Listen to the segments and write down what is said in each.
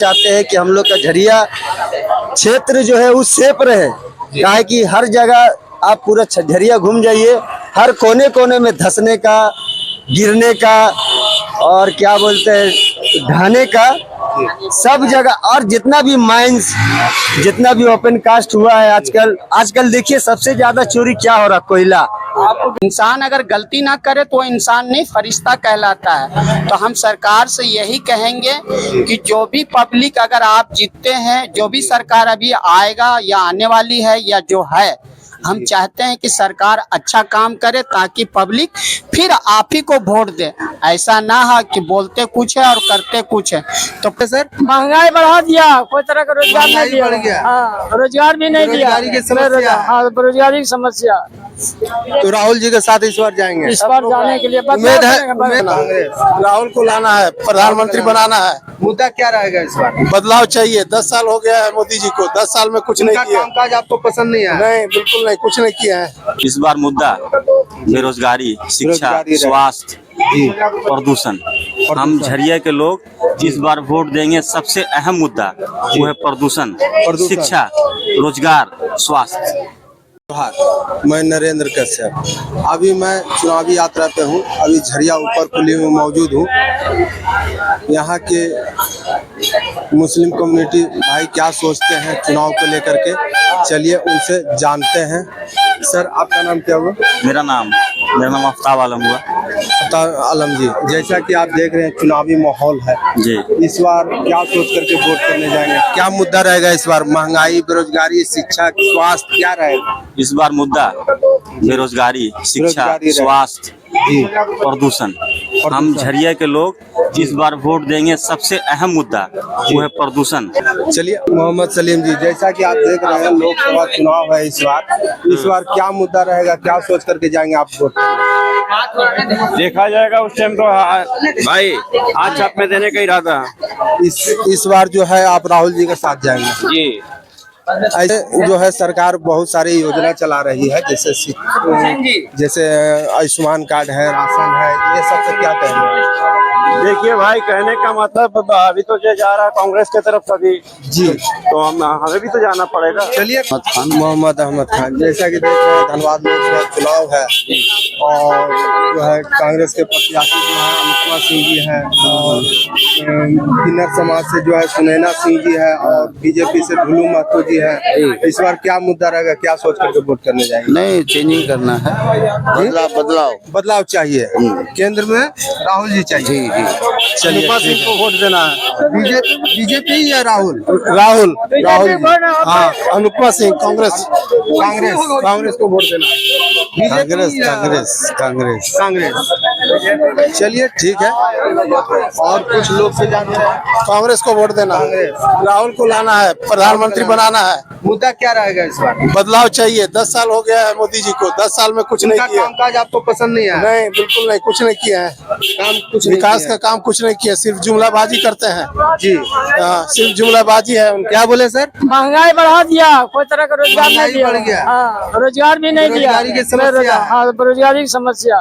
चाहते हैं कि हम लोग का झरिया क्षेत्र जो है वो सेफ रहे। क्या है कि हर जगह आप पूरा झरिया घूम जाइए, हर कोने कोने में धंसने का, गिरने का और क्या बोलते हैं ढहने का सब जगह, और जितना भी माइंस, जितना भी ओपन कास्ट हुआ है आजकल देखिए सबसे ज्यादा चोरी क्या हो रहा, कोयला। इंसान अगर गलती ना करे तो इंसान नहीं फरिश्ता कहलाता है। तो हम सरकार से यही कहेंगे कि जो भी पब्लिक, अगर आप जीतते हैं, जो भी सरकार अभी आएगा या आने वाली है या जो है, हम चाहते हैं कि सरकार अच्छा काम करे ताकि पब्लिक फिर आप ही को वोट दे। ऐसा ना है कि बोलते कुछ है और करते कुछ है। तो सर महंगाई बढ़ा दिया, कोई तरह का रोजगार नहीं दिया। बढ़ गया। हाँ, रोजगार भी नहीं दिया। बेरोजगारी की समस्या। तो राहुल जी के साथ इस बार जाएंगे। इस बार जाने के लिए उम्मीद है राहुल को लाना है, प्रधानमंत्री बनाना है। मुद्दा क्या रहेगा इस बार? बदलाव चाहिए। 10 साल हो गया है मोदी जी को, 10 साल में कुछ नहीं किया। कामकाज आपको पसंद नहीं है? नहीं, बिल्कुल नहीं, कुछ नहीं किया है। इस बार मुद्दा बेरोजगारी, शिक्षा, स्वास्थ्य, प्रदूषण। हम झरिया के लोग इस बार वोट देंगे। सबसे अहम मुद्दा वो है प्रदूषण, शिक्षा, रोजगार, स्वास्थ्य। मैं नरेंद्र कश्यप। अभी मैं चुनावी यात्रा पे हूँ। अभी झरिया ऊपर पुली में मौजूद हूँ। यहाँ के मुस्लिम कम्युनिटी भाई क्या सोचते हैं चुनाव को लेकर के, चलिए उनसे जानते हैं। सर आपका नाम क्या हुआ? मेरा नाम आफ्ताब आलम हुआ। आफ्ताब आलम जी, जैसा कि आप देख रहे हैं चुनावी माहौल है जी, इस बार क्या सोच करके वोट करने जाएंगे? क्या मुद्दा रहेगा इस बार? महंगाई, बेरोजगारी, शिक्षा, स्वास्थ्य, क्या रहेगा इस बार मुद्दा बेरोजगारी, शिक्षा, स्वास्थ्य, प्रदूषण। हम झरिया के लोग इस बार वोट देंगे। सबसे अहम मुद्दा वो है प्रदूषण। चलिए मोहम्मद सलीम जी, जैसा कि आप देख रहे हैं लोकसभा चुनाव है इस बार क्या मुद्दा रहेगा, क्या सोच करके जाएंगे आप वोट? देखा जाएगा उस टाइम। तो भाई आज छाप में देने का इरादा है। इस बार जो है आप राहुल जी के साथ जाएंगे जी। ऐसे जो है सरकार बहुत सारी योजना चला रही है, जैसे आयुष्मान कार्ड है, राशन है, ये सब से क्या कहना है? देखिए भाई, कहने का मतलब अभी तो जो जा रहा है कांग्रेस की तरफ सभी जी, तो हमें भी तो जाना पड़ेगा। चलिए मोहम्मद अहमद खान, जैसा कि देख रहे हैं धनबाद लोकसभा चुनाव है और जो है कांग्रेस के प्रत्याशी जो है अनुपमा सिंह जी है और किन्नर समाज से जो है सुनैना सिंह जी है और बीजेपी से ढुलू महतो जी है। इस बार क्या मुद्दा रहेगा, क्या सोच करके वोट करने जाएंगे? नहीं, चेंजिंग करना है, बदलाव चाहिए। केंद्र में राहुल जी चाहिए। जी। चलिए सिंह को वोट देना है। बीजेपी या राहुल? राहुल। हाँ, अनुपमा सिंह कांग्रेस को वोट देना है। कांग्रेस। चलिए ठीक है। और कुछ लोग से जानते हैं कांग्रेस को वोट देना है, राहुल को लाना है, प्रधानमंत्री बनाना है। मुद्दा क्या रहेगा इस बार? बदलाव चाहिए। 10 साल हो गया है मोदी जी को, 10 साल में कुछ नहीं किया। कामकाज आपको पसंद नहीं है? नहीं, बिल्कुल नहीं, कुछ नहीं किया है। कुछ विकास का काम कुछ नहीं किया, सिर्फ जुमलाबाजी करते हैं जी। सिर्फ जुमलाबाजी है। क्या बोले सर? महंगाई बढ़ा दिया, कोई तरह का रोजगार नहीं दिया। बढ़ गया। हाँ, रोजगार भी नहीं दिया। बेरोजगारी की समस्या।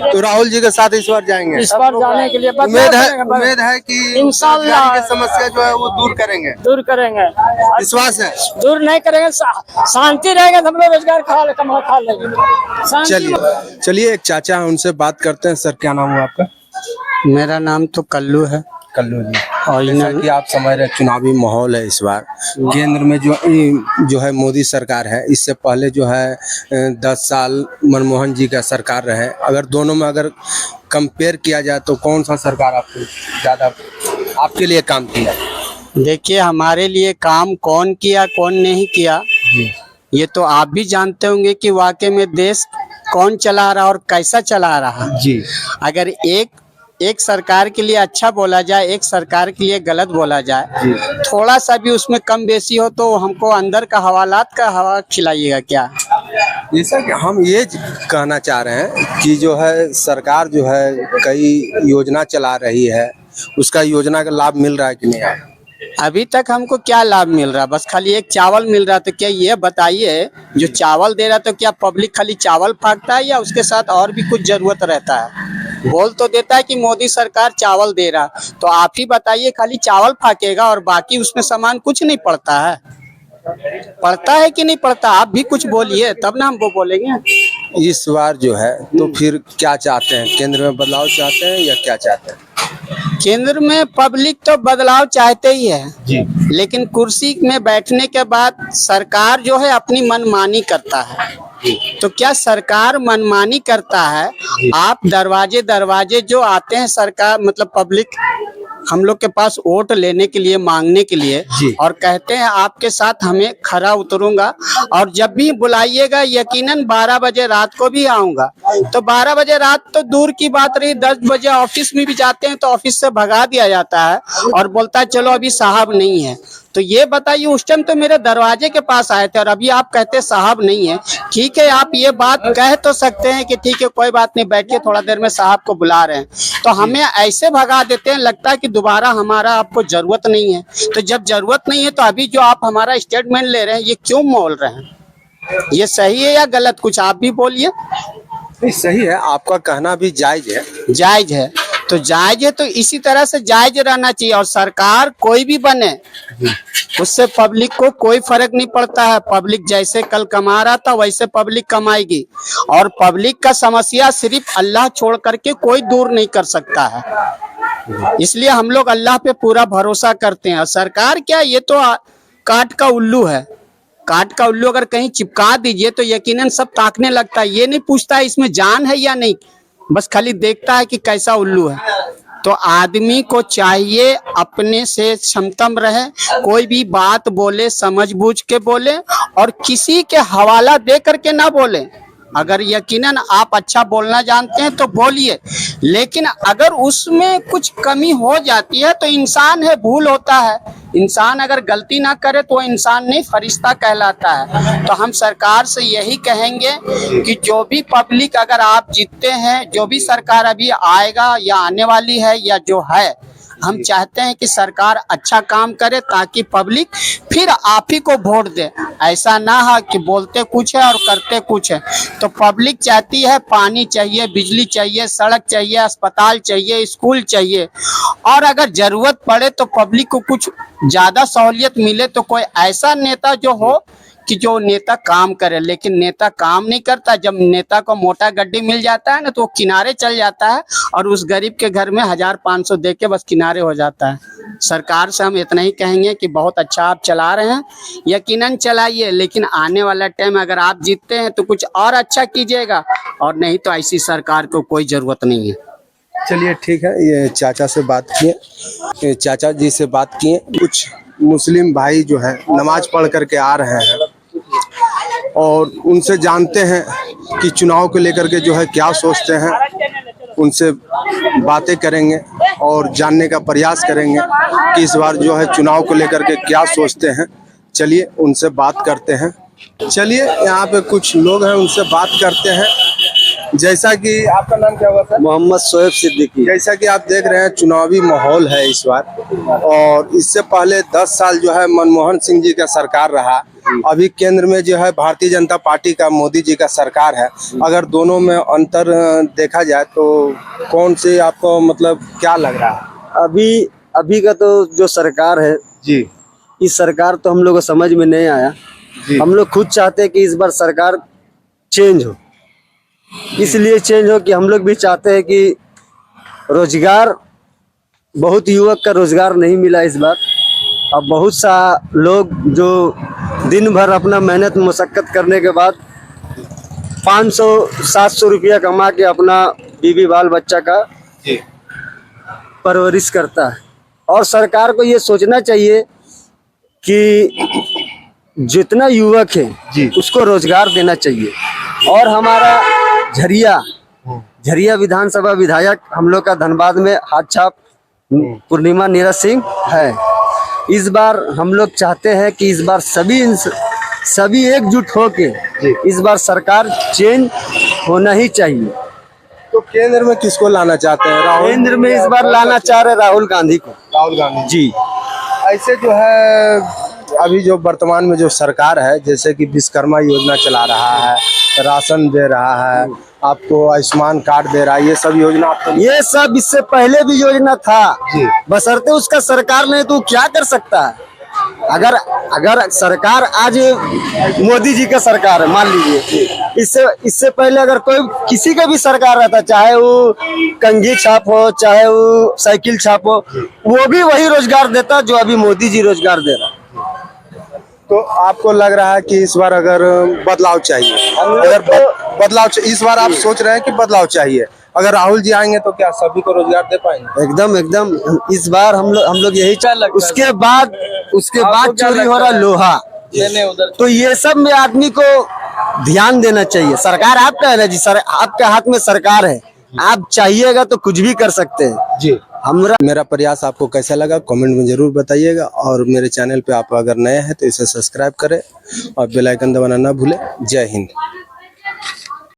तो राहुल जी के साथ इस बार जाएंगे। इस बार जाने के लिए उम्मीद है कि इंशाअल्लाह की समस्या जो है वो दूर करेंगे। विश्वास है? दूर नहीं करेंगे, शांति रहेगा तो हम लोग रोजगार खा लेंगे। चलिए एक चाचा है, उनसे बात करते हैं। सर क्या नाम हुआ आपका? मेरा नाम तो कल्लू है। कल्लू जी, और जैसा कि आप समझ रहे चुनावी माहौल है इस बार केंद्र में जो है मोदी सरकार है। इससे पहले जो है 10 साल मनमोहन जी का सरकार रहे। अगर दोनों में अगर कंपेयर किया जाए तो कौन सा सरकार आपको ज़्यादा आपके लिए काम किया? देखिए, हमारे लिए काम कौन किया कौन नहीं किया ये तो आप भी जानते होंगे कि वाकई में देश कौन चला रहा और कैसा चला रहा जी। अगर एक सरकार के लिए अच्छा बोला जाए, एक सरकार के लिए गलत बोला जाए, थोड़ा सा भी उसमें कम बेसी हो तो हमको अंदर का हवालात का हवा खिलाइएगा क्या? जैसा कि हम ये कहना चाह रहे हैं कि जो है सरकार जो है कई योजना चला रही है, उसका योजना का लाभ मिल रहा है कि नहीं? अभी तक हमको क्या लाभ मिल रहा, बस खाली एक चावल मिल रहा। तो क्या ये बताइए, जो चावल दे रहा तो क्या पब्लिक खाली चावल फाँकता है या उसके साथ और भी कुछ जरूरत रहता है? बोल तो देता है कि मोदी सरकार चावल दे रहा, तो आप ही बताइए, खाली चावल फाँकेगा और बाकी उसमें सामान कुछ नहीं पड़ता है? पड़ता है कि नहीं पड़ता? आप भी कुछ बोलिए तब ना हम वो बोलेंगे। इस बार जो है तो फिर क्या चाहते हैं, केंद्र में बदलाव चाहते हैं या क्या चाहते हैं? केंद्र में पब्लिक तो बदलाव चाहते ही है जी। लेकिन कुर्सी में बैठने के बाद सरकार जो है अपनी मनमानी करता है। तो क्या सरकार मनमानी करता है? आप दरवाजे दरवाजे जो आते हैं सरकार, मतलब पब्लिक हम लोग के पास वोट लेने के लिए, मांगने के लिए, और कहते हैं आपके साथ हमें खरा उतरूंगा और जब भी बुलाइएगा यकीनन 12 बजे रात को भी आऊंगा। तो 12 बजे रात तो दूर की बात रही, 10 बजे ऑफिस में भी जाते हैं तो ऑफिस से भगा दिया जाता है और बोलता है चलो अभी साहब नहीं है। तो ये बताइए, उस टाइम तो मेरे दरवाजे के पास आए थे और अभी आप कहते साहब नहीं है। ठीक है, आप ये बात कह तो सकते हैं कि ठीक है कोई बात नहीं, बैठिए थोड़ा देर में साहब को बुला रहे हैं, तो हमें ऐसे भगा देते हैं, लगता है कि दोबारा हमारा आपको जरूरत नहीं है। तो जब जरूरत नहीं है तो अभी जो आप हमारा स्टेटमेंट ले रहे हैं ये क्यों बोल रहे हैं? ये सही है या गलत? कुछ आप भी बोलिए। नहीं, सही है, आपका कहना भी जायज है। जायज है तो जायज है, तो इसी तरह से जायज रहना चाहिए। और सरकार कोई भी बने उससे पब्लिक को कोई फर्क नहीं पड़ता है। पब्लिक जैसे कल कमा रहा था वैसे पब्लिक कमाएगी और पब्लिक का समस्या सिर्फ अल्लाह छोड़ करके कोई दूर नहीं कर सकता है। इसलिए हम लोग अल्लाह पे पूरा भरोसा करते हैं। और सरकार क्या, ये तो काट का उल्लू है। काट का उल्लू अगर कहीं चिपका दीजिए तो यकीनन सब ताकने लगता है, ये नहीं पूछता है इसमें जान है या नहीं, बस खाली देखता है कि कैसा उल्लू है। तो आदमी को चाहिए अपने से क्षमतम रहे, कोई भी बात बोले समझ बूझ के बोले और किसी के हवाला दे करके ना बोले। अगर यकीनन आप अच्छा बोलना जानते हैं तो बोलिए, लेकिन अगर उसमें कुछ कमी हो जाती है तो इंसान है, भूल होता है। इंसान अगर गलती ना करे तो इंसान नहीं, फरिश्ता कहलाता है। तो हम सरकार से यही कहेंगे कि जो भी पब्लिक, अगर आप जीतते हैं, जो भी सरकार अभी आएगा या आने वाली है या जो है, हम चाहते हैं कि सरकार अच्छा काम करे ताकि पब्लिक फिर आप ही को वोट दे। ऐसा ना हो कि बोलते कुछ है और करते कुछ है। तो पब्लिक चाहती है पानी चाहिए, बिजली चाहिए, सड़क चाहिए, अस्पताल चाहिए, स्कूल चाहिए, और अगर जरूरत पड़े तो पब्लिक को कुछ ज्यादा सहूलियत मिले तो कोई ऐसा नेता जो हो कि जो नेता काम करे। लेकिन नेता काम नहीं करता, जब नेता को मोटा गड्डी मिल जाता है ना तो वो किनारे चल जाता है और उस गरीब के घर में 1500 दे के बस किनारे हो जाता है। सरकार से हम इतना ही कहेंगे कि बहुत अच्छा आप चला रहे हैं, यकीनन चलाइए, लेकिन आने वाला टाइम अगर आप जीतते हैं तो कुछ और अच्छा कीजिएगा, और नहीं तो ऐसी सरकार को कोई जरूरत नहीं है। चलिए ठीक है, ये चाचा से बात किए, ये चाचा जी से बात किए। कुछ मुस्लिम भाई जो है नमाज पढ़ करके आ रहे हैं और उनसे जानते हैं कि चुनाव को लेकर के जो है क्या सोचते हैं। उनसे बातें करेंगे और जानने का प्रयास करेंगे कि इस बार जो है चुनाव को लेकर के क्या सोचते हैं। चलिए उनसे बात करते हैं। चलिए यहाँ पे कुछ लोग हैं, उनसे बात करते हैं। जैसा कि आपका नाम क्या हुआ सर? मोहम्मद शोएब सिद्दीकी। जैसा कि आप देख रहे हैं चुनावी माहौल है इस बार, और इससे पहले 10 साल जो है मनमोहन सिंह जी का सरकार रहा। अभी केंद्र में जो है भारतीय जनता पार्टी का, मोदी जी का सरकार है। अगर दोनों में अंतर देखा जाए तो कौन से आपको मतलब क्या लग रहा है? अभी का तो जो सरकार है जी, इस सरकार तो हम लोग को समझ में नहीं आया। हम लोग खुद चाहते हैं कि इस बार सरकार चेंज हो, इसलिए चेंज हो कि हम लोग भी चाहते हैं कि रोजगार, बहुत युवक का रोजगार नहीं मिला इस बार। अब बहुत सा लोग जो दिन भर अपना मेहनत मशक्कत करने के बाद 500-700 रुपया कमा के अपना बीवी बाल बच्चा का परवरिश करता है। और सरकार को ये सोचना चाहिए कि जितना युवक है उसको रोजगार देना चाहिए। और हमारा झरिया विधानसभा विधायक हम लोग का धनबाद में हाथ छाप पूर्णिमा नीरज सिंह है। इस बार हम लोग चाहते हैं कि इस बार सभी एकजुट होके इस बार सरकार चेंज होना ही चाहिए। तो केंद्र में किसको लाना चाहते हैं? केंद्र में इस बार लाना चाह रहे राहुल गांधी को। राहुल गांधी जी। ऐसे जो है अभी जो वर्तमान में जो सरकार है, जैसे कि विश्वकर्मा योजना चला रहा है, राशन दे रहा है, आपको आयुष्मान कार्ड दे रहा है, ये सब योजना आपको ये सब इससे पहले भी योजना था, जी। बशर्ते उसका सरकार नहीं तो क्या कर सकता है। अगर सरकार आज मोदी जी का सरकार है, मान लीजिए, इससे पहले अगर कोई किसी का भी सरकार रहता, चाहे वो कंघी छाप हो, चाहे वो साइकिल छाप हो, वो भी वही रोजगार देता जो अभी मोदी जी रोजगार दे रहा। तो आपको लग रहा है कि इस बार अगर बदलाव चाहिए, अगर बदलाव इस बार आप सोच रहे हैं कि बदलाव चाहिए, अगर राहुल जी आएंगे तो क्या सभी को रोजगार दे पाएंगे? एकदम इस बार हम लोग यही उसके बाद चोरी हो रहा लोहा, तो ये सब में आदमी को ध्यान देना चाहिए। सरकार आपका है ना जी, आपके हाथ में सरकार है, आप चाहिएगा तो कुछ भी कर सकते हैं जी। मेरा प्रयास आपको कैसा लगा कमेंट में जरूर बताइएगा, और मेरे चैनल पे आप अगर नए हैं तो इसे सब्सक्राइब करें और बेल आइकन दबाना ना भूलें। जय हिंद।